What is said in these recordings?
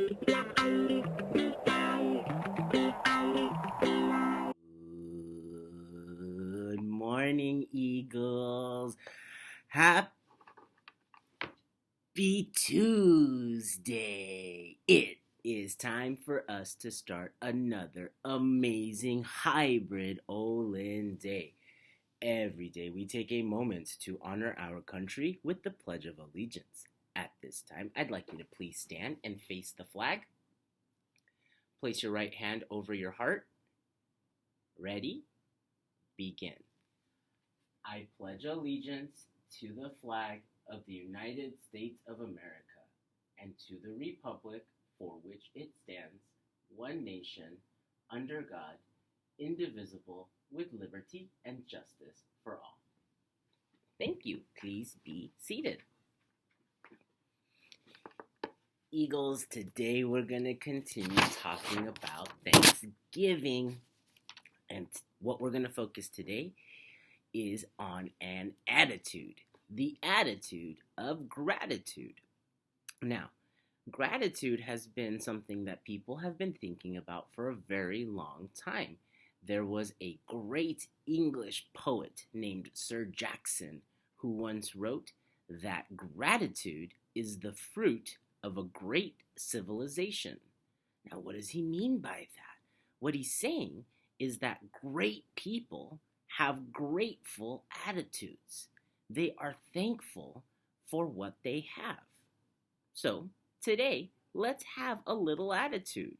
Good morning, Eagles. Happy Tuesday. It is time for us to start another amazing hybrid Olin day. Every day we take a moment to honor our country with the Pledge of Allegiance. At this time, I'd like you to please stand and face the flag. Place your right hand over your heart. Ready? Begin. I pledge allegiance to the flag of the United States of America and to the republic for which it stands, one nation, under God, indivisible, with liberty and justice for all. Thank you. Please be seated. Eagles, today we're going to continue talking about Thanksgiving. And what we're going to focus today is on an attitude, the attitude of gratitude. Now, gratitude has been something that people have been thinking about for a very long time. There was a great English poet named Sir Jackson who once wrote that gratitude is the fruit of a great civilization. Now, what does he mean by that? What he's saying is that great people have grateful attitudes. They are thankful for what they have. So, today, let's have a little attitude,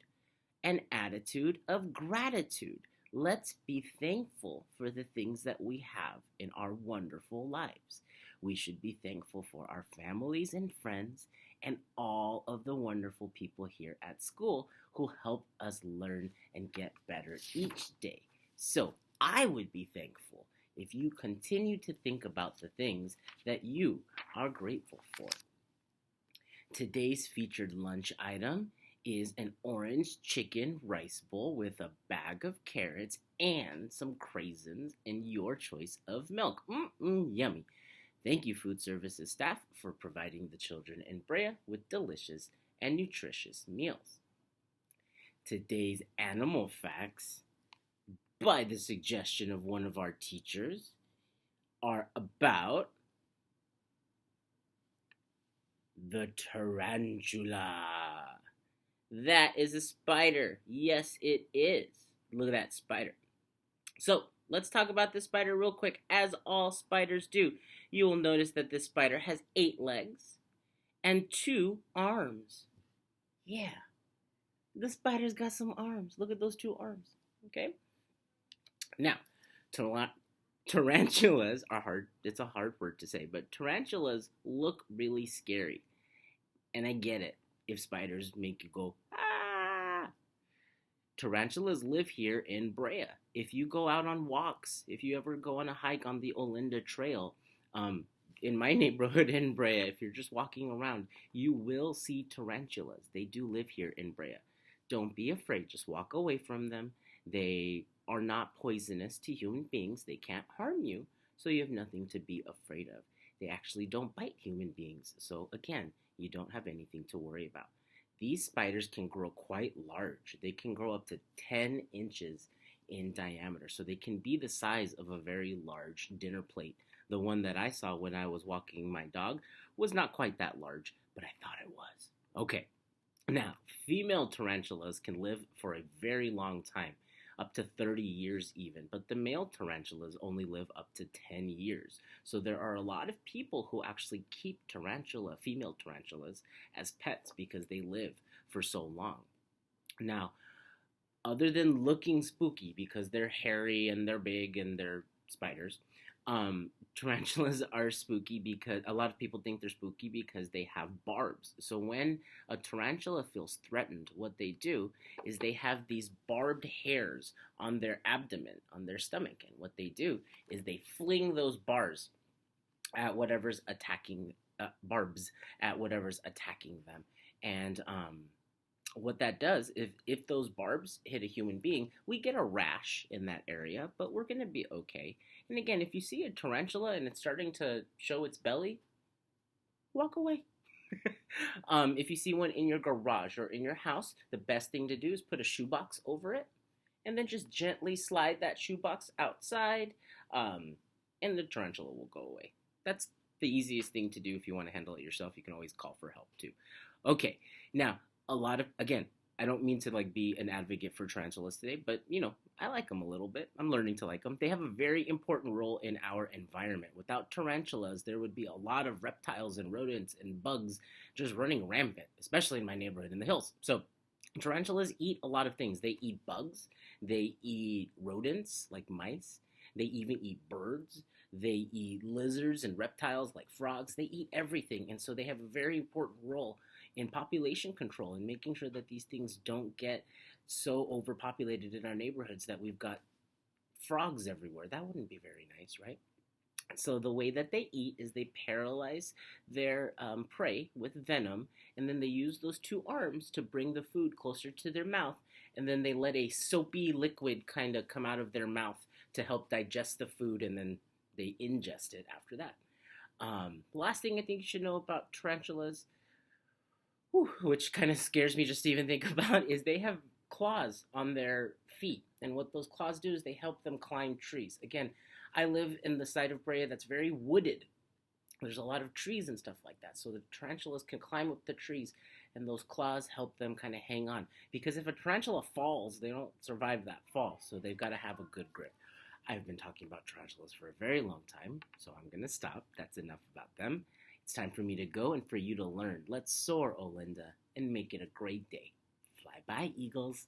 an attitude of gratitude. Let's be thankful for the things that we have in our wonderful lives. We should be thankful for our families and friends and all of the wonderful people here at school who help us learn and get better each day. So I would be thankful if you continue to think about the things that you are grateful for. Today's featured lunch item is an orange chicken rice bowl with a bag of carrots and some craisins and your choice of milk. Yummy. Thank you, food services staff, for providing the children in Brea with delicious and nutritious meals. Today's animal facts, by the suggestion of one of our teachers, are about the tarantula. That is a spider. Yes, it is. Look at that spider. So, let's talk about this spider real quick. As all spiders do, you will notice that this spider has 8 legs and 2 arms. Yeah, the spider's got some arms. Look at those 2 arms. Okay? Now, tarantulas are hard. It's a hard word to say, but tarantulas look really scary. And I get it if spiders make you go, ah. Tarantulas live here in Brea. If you go out on walks, if you ever go on a hike on the Olinda Trail, in my neighborhood in Brea, if you're just walking around, you will see tarantulas. They do live here in Brea. Don't be afraid. Just walk away from them. They are not poisonous to human beings. They can't harm you, so you have nothing to be afraid of. They actually don't bite human beings, so again, you don't have anything to worry about. These spiders can grow quite large. They can grow up to 10 inches in diameter, so they can be the size of a very large dinner plate. The one that I saw when I was walking my dog was not quite that large, but I thought it was. Okay, now, female tarantulas can live for a very long time, up to 30 years even, but the male tarantulas only live up to 10 years. So there are a lot of people who actually keep female tarantulas, as pets because they live for so long. Now, other than looking spooky because they're hairy and they're big and they're spiders, tarantulas are spooky because a lot of people think they're spooky because they have barbs. So when a tarantula feels threatened, what they do is they have these barbed hairs on their abdomen, on their stomach. And what they do is they fling those barbs at whatever's attacking them. And what that does, if those barbs hit a human being, we get a rash in that area, but we're going to be okay. And again, if you see a tarantula and it's starting to show its belly, walk away. If you see one in your garage or in your house, the best thing to do is put a shoebox over it and then just gently slide that shoebox outside, um, and the tarantula will go away. That's the easiest thing to do if you want to handle it yourself. You can always call for help too. Okay, now again, I don't mean to like be an advocate for tarantulas today, but I like them a little bit. I'm learning to like them. They have a very important role in our environment. Without tarantulas, there would be a lot of reptiles and rodents and bugs just running rampant, especially in my neighborhood in the hills. So tarantulas eat a lot of things. They eat bugs, they eat rodents like mice, they even eat birds, they eat lizards and reptiles like frogs. They eat everything. And so they have a very important role in population control and making sure that these things don't get so overpopulated in our neighborhoods that we've got frogs everywhere. That wouldn't be very nice, right? So the way that they eat is they paralyze their prey with venom, and then they use those two arms to bring the food closer to their mouth, and then they let a soapy liquid kind of come out of their mouth to help digest the food, and then they ingest it after that. The last thing I think you should know about tarantulas, which kind of scares me just to even think about, is they have claws on their feet. And what those claws do is they help them climb trees. Again, I live in the side of Brea that's very wooded. There's a lot of trees and stuff like that. So the tarantulas can climb up the trees, and those claws help them kind of hang on. Because if a tarantula falls, they don't survive that fall. So they've got to have a good grip. I've been talking about tarantulas for a very long time, so I'm going to stop. That's enough about them. It's time for me to go and for you to learn. Let's soar, Olinda, and make it a great day. Fly by, eagles.